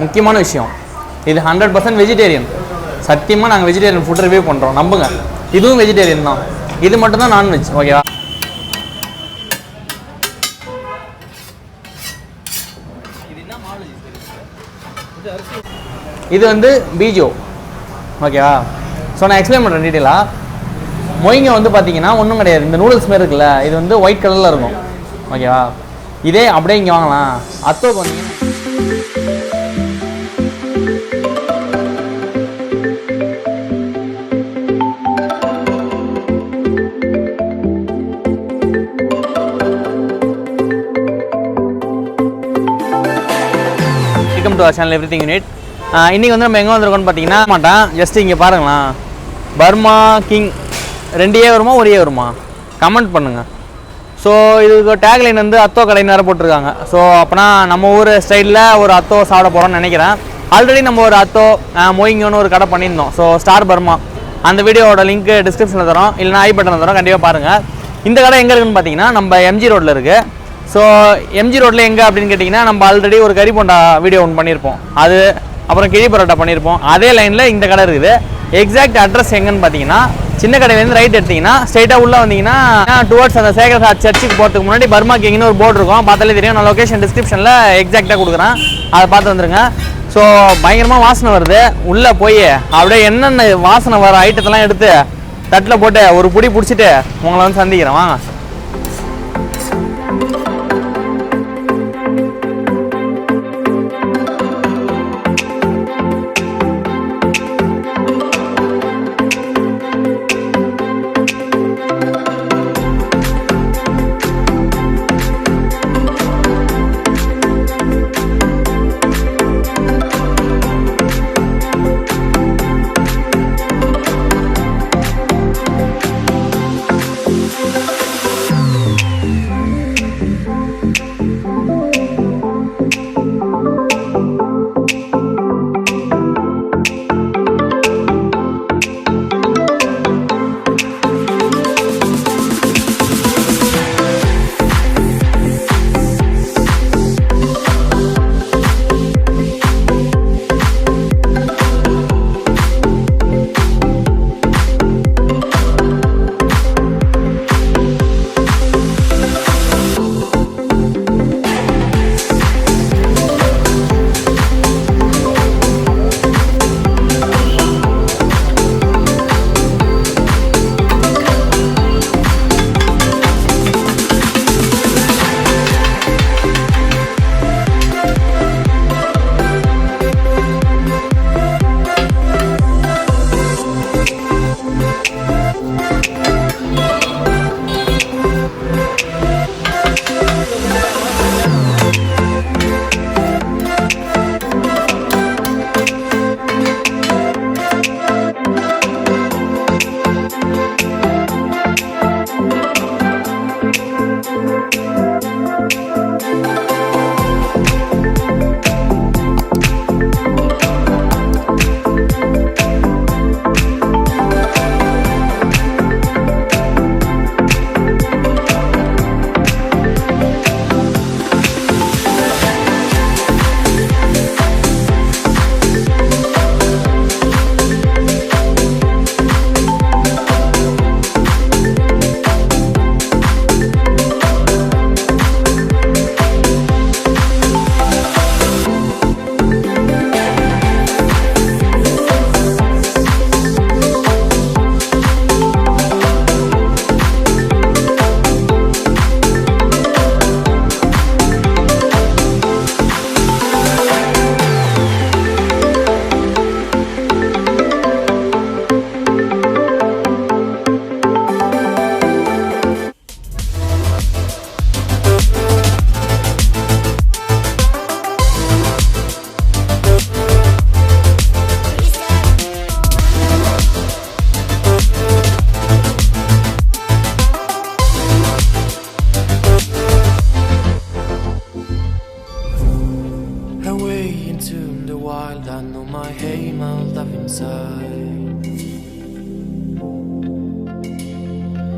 முக்கியமான விஷயம் இது 100% வெஜிடேரியன். சத்தியமாக நாங்கள் வெஜிடேரியன் ஃபுட் ரிவ்யூ பண்ணுறோம், நம்புங்க. இதுவும் வெஜிடேரியன் தான், இது மட்டும் தான் நான்வெஜ். ஓகேவா? இது வந்து பீஜோ. ஓகேவா? ஸோ நான் எக்ஸ்பிளைன் பண்ணுறேன் டீட்டெயிலாக. மொயிங்க வந்து பார்த்தீங்கன்னா ஒன்றும் கிடையாது, இந்த நூடுல்ஸ் மாரி இருக்குல்ல, இது வந்து ஒயிட் கலரில் இருக்கும். ஓகேவா? இதே அப்படியே இங்கே வாங்கலாம். அத்தோக்கு வந்தீங்கன்னா welcome to our channel everything unit. இன்றைக்கி வந்து நம்ம எங்கே வந்திருக்கோம்னு பார்த்தீங்கன்னா மாட்டேன், ஜஸ்ட் இங்கே பாருங்களேன். பர்மா கிங் 2 வருமா 1 வருமா கமெண்ட் பண்ணுங்கள். ஸோ இதுக்கு டேக்லைன் வந்து அத்தோ கடைன்னு வேறு போட்டிருக்காங்க. ஸோ அப்போனா நம்ம ஊர் ஸ்டைலில் ஒரு அத்தோ சாப்பிட போகிறோம்னு நினைக்கிறேன். ஆல்ரெடி நம்ம ஒரு அத்தோ மொயிங்கன்னு ஒரு கடை பண்ணியிருந்தோம். ஸோ ஸ்டார் பர்மா, அந்த வீடியோவோட லிங்க் டிஸ்கிரிப்ஷனில் தரோம், இல்லைனா ஐ பட்டனில் தரோம், கண்டிப்பாக பாருங்கள். இந்த கடை எங்கே இருக்குதுன்னு பார்த்தீங்கன்னா நம்ம எம்ஜி ரோட்டில் இருக்குது. ஸோ எம்ஜி ரோட்டில் எங்கே அப்படின்னு கேட்டிங்கன்னா, நம்ம ஆல்ரெடி ஒரு கறி போண்டா வீடியோ ஒன்று பண்ணியிருப்போம், அது அப்புறம் கிழி பரோட்டா பண்ணியிருப்போம். அதே லைனில் இந்த கடை இருக்குது. எக்ஸாக்ட் அட்ரஸ் எங்கன்னு பார்த்தீங்கன்னா, சின்ன கடையிலேருந்து ரைட் எடுத்திங்கன்னா ஸ்ட்ரைட்டாக உள்ளே வந்தீங்கன்னா டுவர்ட்ஸ் அந்த சேகர் சர்ச்சுக்கு போகிறதுக்கு முன்னாடி பர்மா கிங்னு ஒரு போர்டு இருக்கும், பார்த்தாலே தெரியும். நான் லொக்கேஷன் டிஸ்கிரிப்ஷனில் எக்ஸாக்டாக கொடுக்குறேன், அதை பார்த்து வந்துருங்க. ஸோ பயங்கரமாக வாசனை வருது. உள்ளே போய் அப்படியே என்னென்ன வாசனை வர ஐட்டத்தெல்லாம் எடுத்து தட்டில் போட்டு ஒரு புடி பிடிச்சிட்டு உங்களை வந்து சந்திக்கிறேன், வாங்க.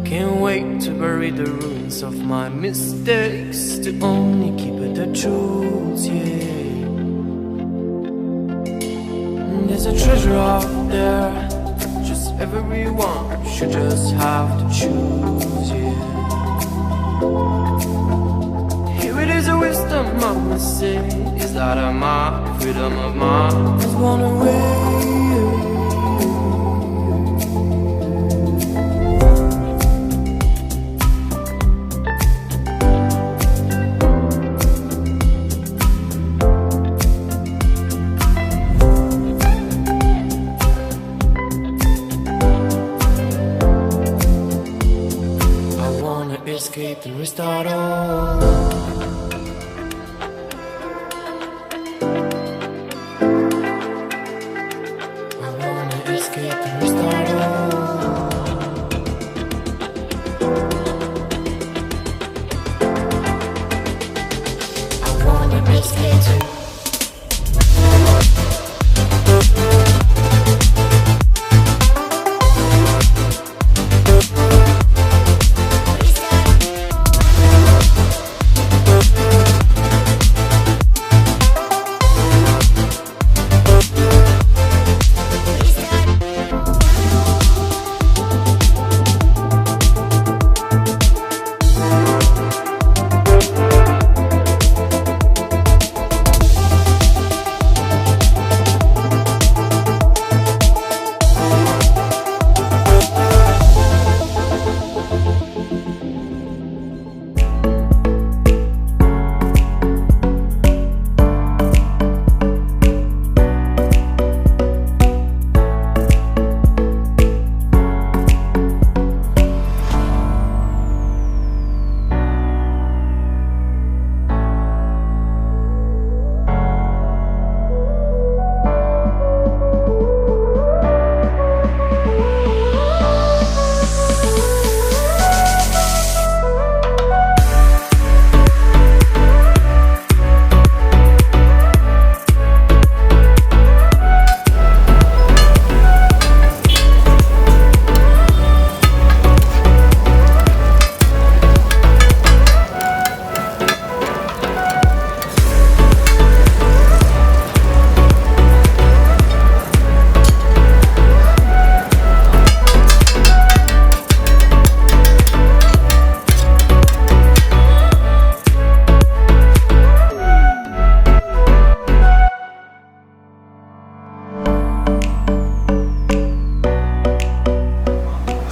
Can't wait to bury the ruins of my mistakes, to only keep it the truth, yeah. There's a treasure out there, just everyone should just have to choose, yeah. Here it is, a wisdom of my say, is that of my freedom of mind is one away. Escape and restart all. I wanna escape and restart all. I wanna escape too.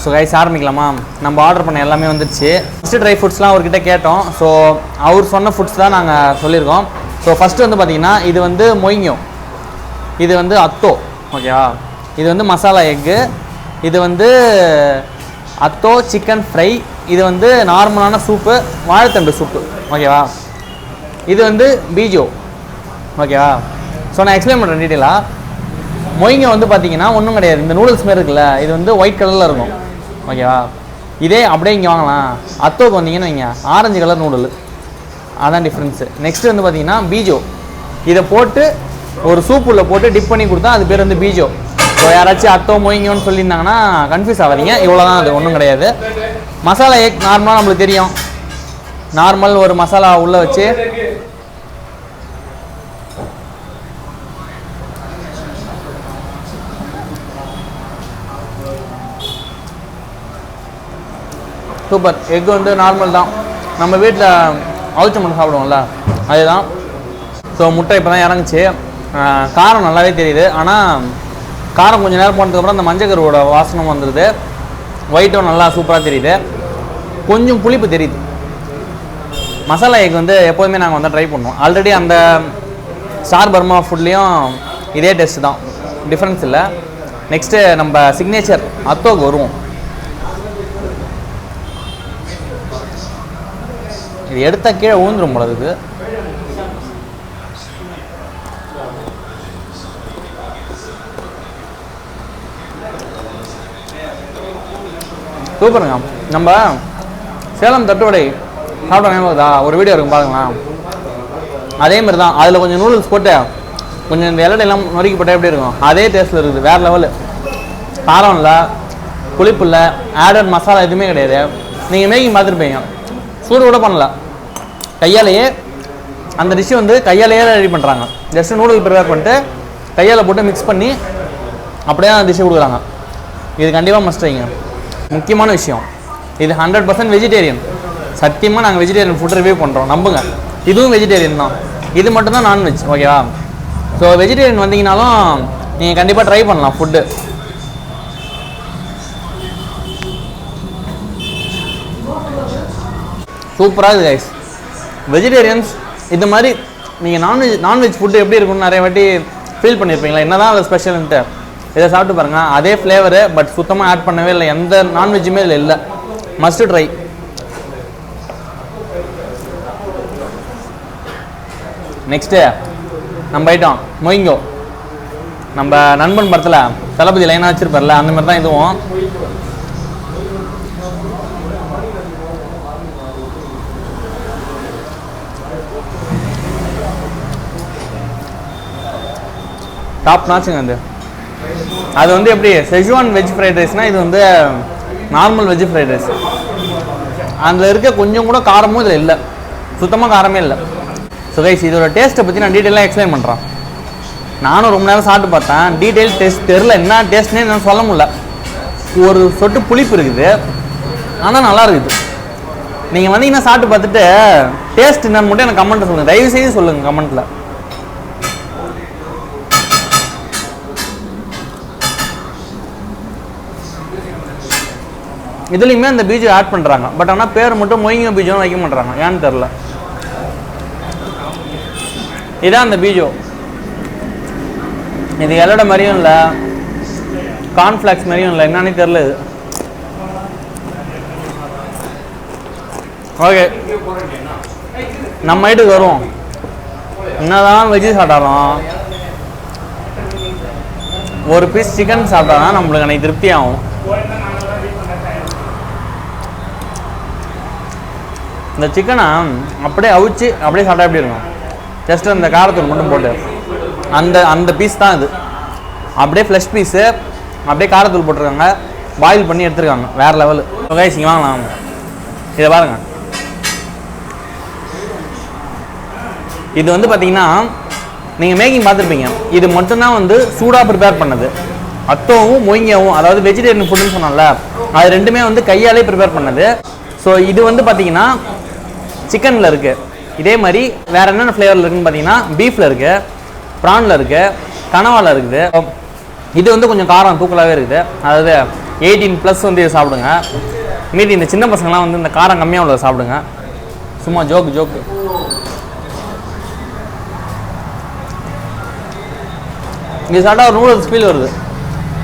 So guys ஆரம்பிக்கலாமா? நம்ம order பண்ண எல்லாமே வந்துடுச்சு. First try ஃபுட்ஸ்லாம் அவர்கிட்ட கேட்டோம். So அவர் சொன்ன foods தான் நாங்கள் சொல்லியிருக்கோம். ஸோ ஃபஸ்ட்டு வந்து பார்த்திங்கன்னா இது வந்து மொய்ங்கோ, இது வந்து அத்தோ, ஓகேவா? இது வந்து மசாலா எக்கு, இது வந்து அத்தோ சிக்கன் ஃப்ரை, இது வந்து நார்மலான சூப்பு, வாழைத்தண்டு சூப்பு, ஓகேவா? இது வந்து பீஜோ, ஓகேவா? ஸோ நான் எக்ஸ்பிளைன் பண்ணுறேன் டீட்டெயிலாக. மொய்ங்கோ வந்து பார்த்திங்கன்னா ஒன்றும் கிடையாது, இந்த நூடுல்ஸ் மாரி இருக்குல்ல, இது வந்து ஒயிட் கலரில் இருக்கும், ஓகேவா? இதே அப்படியே இங்கே வாங்கலாம். அத்தோக்கு வந்தீங்கன்னு வைங்க, ஆரஞ்சு கலர் நூடுல், அதான் டிஃப்ரென்ஸு. நெக்ஸ்ட்டு வந்து பார்த்திங்கன்னா பீஜோ, இதை போட்டு ஒரு சூப்புள்ள போட்டு டிப் பண்ணி கொடுத்தா அது பேர் வந்து பீஜோ. ஸோ யாராச்சும் அத்தோ மொய்ங்கோன்னு சொல்லியிருந்தாங்கன்னா கன்ஃபியூஸ் ஆகாதீங்க, இவ்வளோ தான், அது ஒன்றும் கிடையாது. மசாலா எக் நார்மலாக நம்மளுக்கு தெரியும், நார்மல் ஒரு மசாலா உள்ளே வச்சு சூப்பர். எக் வந்து நார்மல் தான், நம்ம வீட்டில் அவிச்ச முட்டை சாப்பிடுவோம்ல அதுதான். ஸோ முட்டை இப்போ தான் இறங்குச்சு, காரம் நல்லாவே தெரியுது. ஆனால் காரம் கொஞ்சம் நேரம் போனதுக்கப்புறம் அந்த மஞ்சக்கருவோட வாசனம் வந்துடுது, ஒயிட்டும் நல்லா சூப்பராக தெரியுது, கொஞ்சம் புளிப்பு தெரியுது. மசாலா எக் வந்து எப்போதுமே நாங்கள் வந்து ட்ரை பண்ணுவோம். ஆல்ரெடி அந்த ஸ்டார் பர்மா ஃபுட்லேயும் இதே டேஸ்ட்டு தான், டிஃப்ரென்ஸ் இல்லை. நெக்ஸ்ட்டு நம்ம சிக்னேச்சர் அத்தோக்கு வருவோம். இது எடுத்த கீழே ஊந்துடும் போல இருக்குது. சூப்பருங்க. நம்ம சேலம் தட்டுவடை சாப்பிட்டோம், ஒரு வீடியோ இருக்கும் பாருங்களேன், அதேமாதிரி தான். அதில் கொஞ்சம் நூடுல்ஸ் போட்டு கொஞ்சம் இந்த இலடையெல்லாம் நொறுக்கி போட்டால் எப்படி இருக்கும், அதே டேஸ்ட்டில் இருக்குது. வேறு லெவலு, காரம் இல்லை, புளிப்பு இல்லை, ஆடட் மசாலா எதுவுமே கிடையாது. நீங்கள் மேக்கிங் பார்த்துருப்பீங்க, சூடு கூட பண்ணல, கையாலேயே அந்த டிஷ்ஷு வந்து கையாலேயே ரெடி பண்ணுறாங்க. ஜஸ்ட்டு நூடுல் ப்ரிப்பேர் பண்ணிட்டு கையால் போட்டு மிக்ஸ் பண்ணி அப்படியே தான் டிஷ்ஷை கொடுக்குறாங்க. இது கண்டிப்பாக மஸ்ட் ட்ரைங்க. முக்கியமான விஷயம், இது 100% வெஜிடேரியன். சத்தியமாக நாங்கள் வெஜிடேரியன் ஃபுட் ரிவ்யூ பண்ணுறோம், நம்புங்க. இதுவும் வெஜிடேரியன் தான், இது மட்டும்தான் நான்வெஜ். ஓகேவா? ஸோ வெஜிடேரியன் வந்தீங்கனாலும் நீங்கள் கண்டிப்பாக ட்ரை பண்ணலாம் ஃபுட்டு. சூப்பராக இருக்குது கைஸ். வெஜிடேரியன்ஸ் இது மாதிரி நீங்கள் நான்வெஜ் ஃபுட்டு எப்படி இருக்குன்னு நிறைய வாட்டி ஃபீல் பண்ணியிருப்பீங்களா, என்ன தான் அதில் ஸ்பெஷல்ன்ட்டு. இதை சாப்பிட்டு பாருங்கள், அதே ஃப்ளேவரு, பட் சுத்தமாக ஆட் பண்ணவே இல்லை, எந்த நான்வெஜ்ஜுமே இதில் இல்லை. Must try. நெக்ஸ்ட்டு நம்ம ஐட்டம் மொயிங்கோ. நம்ம நண்பன் படத்தில் தளபதி லைனாக வச்சுருப்பார்ல, அந்த மாதிரி தான் இதுவும். டாப் நாச்சுங்க. அது வந்து எப்படி செஜ்வான் வெஜ் ஃப்ரைட் ரைஸ்னால் இது வந்து நார்மல் வெஜ் ஃப்ரைட் ரைஸ். அதில் இருக்க கொஞ்சம் கூட காரமும் இதில் இல்லை, சுத்தமாக காரமே இல்லை. ஸோ கைஸ், இதோட டேஸ்ட்டை பற்றி நான் டீட்டெயிலாக எக்ஸ்பிளைன் பண்ணுறேன். நானும் ரொம்ப நேரம் சாப்பிட்டு பார்த்தேன், டீட்டெயில் டேஸ்ட் தெரில, என்ன டேஸ்ட்னே நான் சொல்ல முடியல. ஒரு சொட்டு புளிப்பு இருக்குது, ஆனால் நல்லா இருக்குது. நீங்கள் வந்தீங்கன்னா சாப்பிட்டு பார்த்துட்டு டேஸ்ட் என்னன்னு மட்டும் எனக்கு கமெண்ட்டில் சொல்லுங்கள், தயவு செய்து சொல்லுங்கள் கமெண்ட்டில். இதுலேயுமே அந்த பீஜம் ஆட் பண்ணுறாங்க, பட் ஆனால் பேர் மட்டும் மொயிங்கோ பீஜம் வைக்க மாட்டுறாங்க, ஏன்னு தெரில. இதான் அந்த பீஜோ. இது எல்லோட மாதிரியும் இல்லை, கார்ன்ஃப்ளாக்ஸ் மாதிரியும் இல்லை, என்னன்னே தெரில இது. ஓகே, நம்ம வீட்டுக்கு வருவோம். என்னதான் வெஜ்ஜு சாப்பிட்டாலும் ஒரு பீஸ் சிக்கன் சாப்பிட்டாதான் நம்மளுக்கு அன்னைக்கு திருப்தி ஆகும். இந்த சிக்கனை அப்படியே அவிச்சு அப்படியே சாப்பிட்டா எப்படி இருக்கும், ஜஸ்ட் அந்த காரத்தூள் மட்டும் போட்டு அந்த பீஸ் தான் இது. அப்படியே ஃப்ளஷ் பீஸு, அப்படியே காரத்தூள் போட்டிருக்காங்க, பாயில் பண்ணி எடுத்துருக்காங்க, வேறு லெவலு. கைஸ் இங்கே வாங்கலாம், இதை பாருங்கள். இது வந்து பார்த்தீங்கன்னா நீங்கள் மேக்கிங் பார்த்துருப்பீங்க, இது மட்டும்தான் வந்து சூடாக ப்ரிப்பேர் பண்ணது. அத்தோவும் மொயிங்காவும், அதாவது வெஜிடேரியன் ஃபுட்டுன்னு சொன்னால, அது ரெண்டுமே வந்து கையாலே ப்ரிப்பேர் பண்ணது. ஸோ இது வந்து பார்த்தீங்கன்னா சிக்கனில் இருக்குது. இதே மாதிரி வேறு என்னென்ன ஃப்ளேவரில் இருக்குதுன்னு பார்த்தீங்கன்னா பீஃபில் இருக்குது, ப்ரானில் இருக்குது, கனவாவில் இருக்குது. இது வந்து கொஞ்சம் காரம் தூக்கலாகவே இருக்குது, அதாவது 18+ வந்து இதை சாப்பிடுங்க. மீதி இந்த சின்ன பசங்களாம் வந்து இந்த காரம் கம்மியாக உள்ளதை சாப்பிடுங்க. சும்மா ஜோக்கு. இது சாப்பிட்டா ஒரு நூடுல்ஸ் ஃபீல் வருது,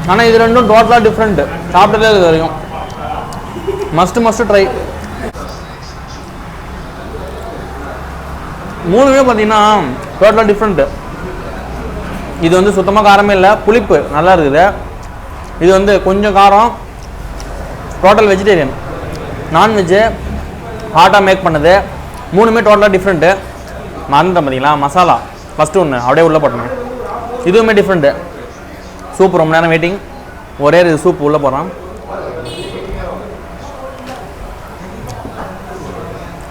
ஆனால் இது ரெண்டும் டோட்டலாக டிஃப்ரெண்ட்டு. சாப்பிட்டதே இது வரைக்கும் மஸ்ட்டு ட்ரை. மூணுமே பார்த்தீங்கன்னா டோட்டலாக டிஃப்ரெண்ட்டு. இது வந்து சுத்தமாக காரமே இல்லை, புளிப்பு நல்லா இருக்குது. இது வந்து கொஞ்சம் காரம், டோட்டல் வெஜிடேரியன். நான்வெஜ்ஜு ஹாட்டாக மேக் பண்ணது, மூணுமே டோட்டலாக டிஃப்ரெண்ட்டு. மறந்துட்டேன் பார்த்தீங்களா, மசாலா ஃபஸ்ட்டு ஒன்று அப்படியே உள்ளே போட்டேன். இதுவுமே டிஃப்ரெண்ட்டு. சூப் ரொம்ப நேரம் வெயிட்டிங், ஒரே இது சூப் உள்ளே போடுறான்.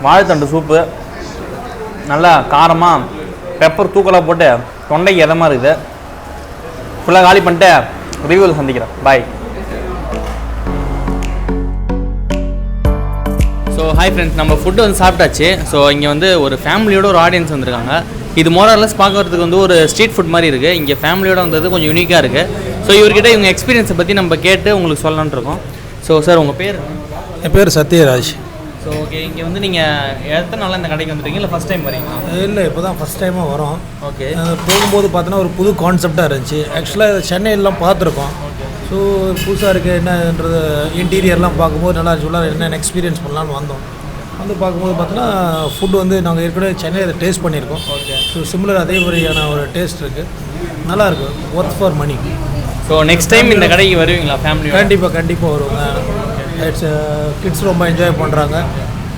வாழைத்தண்டு சூப்பு நல்லா காரமாக பெப்பர் தூக்கலாக போட்டு தொண்டைக்கு எதமாக இருக்குது. ஃபுல்லாக காலி பண்ணிட்டு ரிவ்யூவில் சந்திக்கிறேன். பாய். ஸோ ஹாய் ஃப்ரெண்ட்ஸ், நம்ம ஃபுட்டு வந்து சாப்பிட்டாச்சு. ஸோ இங்கே வந்து ஒரு ஃபேமிலியோட ஒரு ஆடியன்ஸ் வந்திருக்காங்க. இது மோரலஸ் பார்க்கறதுக்கு வந்து ஒரு ஸ்ட்ரீட் ஃபுட் மாதிரி இருக்குது. இங்கே ஃபேமிலியோட வந்தது கொஞ்சம் யூனிக்காக இருக்குது. ஸோ இவர்கிட்ட இவங்க எக்ஸ்பீரியன்ஸை பற்றி நம்ம கேட்டு உங்களுக்கு சொல்லலான்னு இருக்கோம். ஸோ சார், உங்கள் பேர்? என் பேர் சத்யராஜ். ஸோ ஓகே, இங்கே வந்து நீங்கள் எத்தனை நாளாக இந்த கடைக்கு வந்துருக்கீங்க, இல்லை ஃபஸ்ட் டைம் வரீங்களா? இல்லை, இப்போ தான் ஃபஸ்ட் டைமாக வரோம். ஓகே. போகும்போது பார்த்தோன்னா ஒரு புது கான்செப்டாக இருந்துச்சு. ஆக்சுவலாக சென்னையிலாம் பார்த்துருக்கோம். ஸோ புதுசாக இருக்குது என்னன்றது, இன்டீரியர்லாம் பார்க்கும்போது நல்லா இருந்துச்சு. என்னென்ன எக்ஸ்பீரியன்ஸ் பண்ணலான்னு வந்தோம். வந்து பார்க்கும்போது பார்த்தோன்னா ஃபுட் வந்து நாங்கள் ஏற்கனவே சென்னையில் டேஸ்ட் பண்ணியிருக்கோம். ஓகே. ஸோ சிமிலர் அதே மாதிரியான ஒரு டேஸ்ட் இருக்குது, நல்லாயிருக்கு, worth for money. So next time இந்த கடைக்கு வருவீங்களா ஃபேமிலி? கண்டிப்பாக வருவாங்க. இட்ஸ் கிட்ஸ் ரொம்ப என்ஜாய் பண்ணுறாங்க.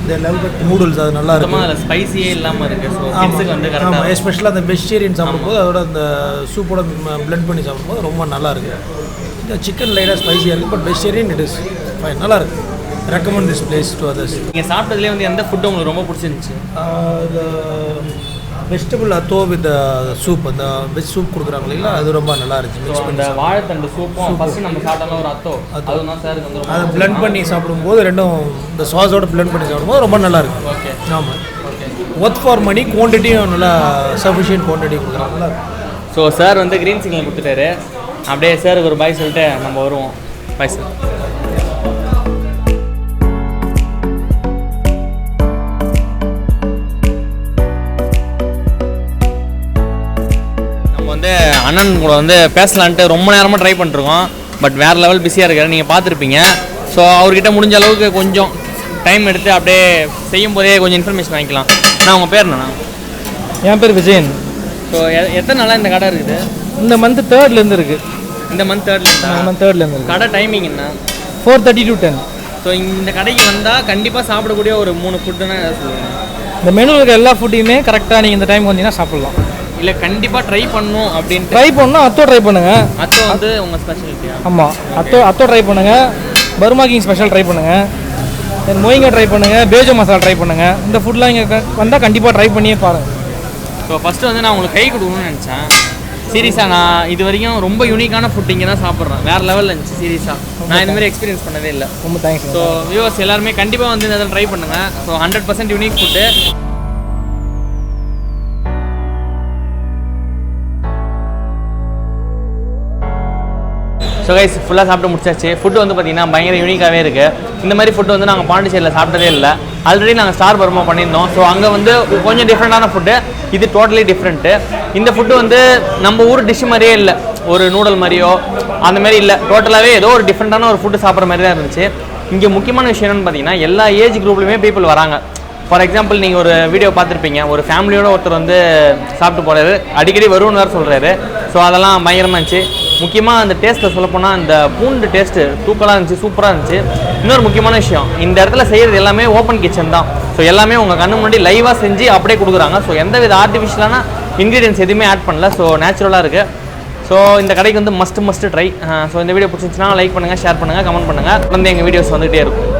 இந்த லெவல் நூடுல்ஸ் அது நல்லா இருக்கும், ஸ்பைசியே இல்லாமல் இருக்குது. ஸோ கிட்ஸுக்கு வந்து ஆமாம், எஸ்பெஷலாக அந்த வெஜிடேரியன் சாப்பிடும்போது அதோட அந்த சூப்போட பிளெண்ட் பண்ணி சாப்பிடும்போது ரொம்ப நல்லா இருக்குது. இந்த சிக்கன் லைட்டாக ஸ்பைசியாக இருக்குது, but vegetarian it is fine, நல்லா இருக்குது. Recommend this place to others. நீங்கள் சாப்பிட்டதுலேயே வந்து எந்த ஃபுட்டு உங்களுக்கு ரொம்ப பிடிச்சிருந்துச்சு? வெஜிடபிள் அத்தோ வித் சூப் அந்த வெஜ் சூப் கொடுக்குறாங்க இல்லைங்களா அது ரொம்ப நல்லா இருந்துச்சு. அந்த வாழைத்தண்டு சூப்பும் ஃபஸ்ட்டு நம்ம சாப்பிட்டோம்னா ஒரு அத்தோ அதுதான் சார் வந்து அதை பிளெண்ட் பண்ணி சாப்பிடும்போது ரெண்டும் இந்த சாஸோட பிளெண்ட் பண்ணி சாப்பிடும்போது ரொம்ப நல்லா இருக்கும். ஓகே ஆமாம், ஒர்த் ஃபார் மணி, குவான்டிட்டியும் நல்லா சஃபிஷியன்ட் குவான்டிட்டி கொடுக்குறாங்க. ஸோ சார் வந்து க்ரீன் சிக்னல் கொடுத்துட்டாரு. அப்படியே சாருக்கு ஒரு பாய் சொல்லிட்டு நம்ம வருவோம். Bye sir. நம்ம வந்து அண்ணன் கூட வந்து பேசலான்ட்டு ரொம்ப நேரமாக ட்ரை பண்ணிருக்கோம். பட் வேறு லெவல் பிஸியாக இருக்காரு, நீங்கள் பார்த்துருப்பீங்க. ஸோ அவர்கிட்ட முடிஞ்ச அளவுக்கு கொஞ்சம் டைம் எடுத்து அப்படியே செய்யும் போதே கொஞ்சம் இன்ஃபர்மேஷன் வாங்கிக்கலாம். நான் உங்கள் பேர் என்னண்ணா? என் பேர் விஜயன். ஸோ எத்தனை நாளாக இந்த கடை இருக்குது? இந்த மந்த் 3லேருந்து இருக்குது. இந்த மந்த் 3லேருந்து இருக்குது. கடை டைமிங் என்ன? 4:30 to 10. ஸோ இந்த கடைக்கு வந்தால் கண்டிப்பாக சாப்பிடக்கூடிய ஒரு 3 ஃபுட்டுன்னா எதாவது சொல்லுங்கள். இந்த மெனுவில் இருக்க எல்லா ஃபுட்டையுமே கரெக்டாக நீங்கள் இந்த டைம் வந்தீங்கன்னா சாப்பிட்லாம். இல்லை கண்டிப்பாக ட்ரை பண்ணணும் அப்படின்னு ட்ரை பண்ணால் அத்தோ ட்ரை பண்ணுங்கள். அத்தோ வந்து உங்கள் ஸ்பெஷாலிட்டியா? ஆமாம், அத்தோ ட்ரை பண்ணுங்கள். பர்மா கிங் ஸ்பெஷல் ட்ரை பண்ணுங்கள். தென் மொயிங்கா ட்ரை பண்ணுங்கள். பேஜோ மசாலா ட்ரை பண்ணுங்கள். இந்த ஃபுட்லாம் இங்கே வந்தால் கண்டிப்பாக ட்ரை பண்ணியே பாருங்கள். ஸோ ஃபஸ்ட்டு வந்து நான் உங்களுக்கு கை கொடுக்கணும்னு நினச்சேன். சீரியஸாக நான் இது வரைக்கும் ரொம்ப யூனிக்கான ஃபுட் இங்கே தான் சாப்பிட்றேன். வேறு லெவலில் இருந்துச்சு. சீரியஸாக நான் இந்த மாதிரி எக்ஸ்பீரியன்ஸ் பண்ணவே இல்லை. ரொம்ப தேங்க்ஸ். ஸோ வியூவர்ஸ் எல்லாருமே கண்டிப்பாக வந்து இந்த ட்ரை பண்ணுங்கள். So 100% unique food. So guys ஃபுல்லாக சாப்பிட்டு முடிச்சாச்சு. ஃபுட்டு வந்து பார்த்திங்கன்னா பயங்கர யூனிக்காகவே இருக்குது. இந்த மாதிரி ஃபுட்டு வந்து நாங்கள் பாண்டிச்சேரியில் சாப்பிட்டதே இல்லை. ஆல்ரெடி நாங்கள் ஸ்டார் பர்மா பண்ணியிருந்தோம். ஸோ அங்கே வந்து கொஞ்சம் டிஃப்ரெண்ட்டான ஃபுட்டு, இது டோட்டலி டிஃப்ரெண்ட்டு. இந்த ஃபுட்டு வந்து நம்ம ஊர் டிஷ் மாதிரியே இல்லை, ஒரு நூடல் மாதிரியோ அந்த மாதிரி இல்லை. டோட்டலாகவே ஏதோ ஒரு டிஃப்ரெண்ட்டான ஒரு ஃபுட்டு சாப்பிட்ற மாதிரி தான் இருந்துச்சு. இங்கே முக்கியமான விஷயம் என்னென்னு பார்த்தீங்கன்னா எல்லா ஏஜ் குரூப்லையுமே பீப்புள் வராங்க. ஃபார் எக்ஸாம்பிள் நீங்கள் ஒரு வீடியோ பார்த்துருப்பீங்க, ஒரு ஃபேமிலியோட ஒருத்தர் வந்து சாப்பிட்டு போகிறாரு, அடிக்கடி வரும்னு வேறு சொல்கிறாரு. ஸோ அதெல்லாம் பயங்கரமாக இருந்துச்சு. முக்கியமாக அந்த டேஸ்ட்டில் சொல்லப்போனால் அந்த பூண்டு டேஸ்ட்டு தூக்கலாக இருந்துச்சு, சூப்பராக இருந்துச்சு. இன்னொரு முக்கியமான விஷயம், இந்த இடத்துல செய்கிறது எல்லாமே ஓப்பன் கிச்சன் தான். ஸோ எல்லாமே உங்கள் கண்ணு முன்னாடி லைவாக செஞ்சு அப்படியே கொடுக்குறாங்க. ஸோ எந்த வித ஆர்டிஃபிஷியலான இன்க்ரீடியன்ஸ் எதுவுமே ஆட் பண்ணல. ஸோ நேச்சுரலாக இருக்குது. ஸோ இந்த கடைக்கு வந்து மஸ்ட் ட்ரை. ஸோ இந்த வீடியோ பிடிச்சிருந்துச்சுன்னா லைக் பண்ணுங்கள், ஷேர் பண்ணுங்கள், கமெண்ட் பண்ணுங்கள். வந்து எங்கள் வீடியோஸ் வந்துகிட்டே இருக்கும்.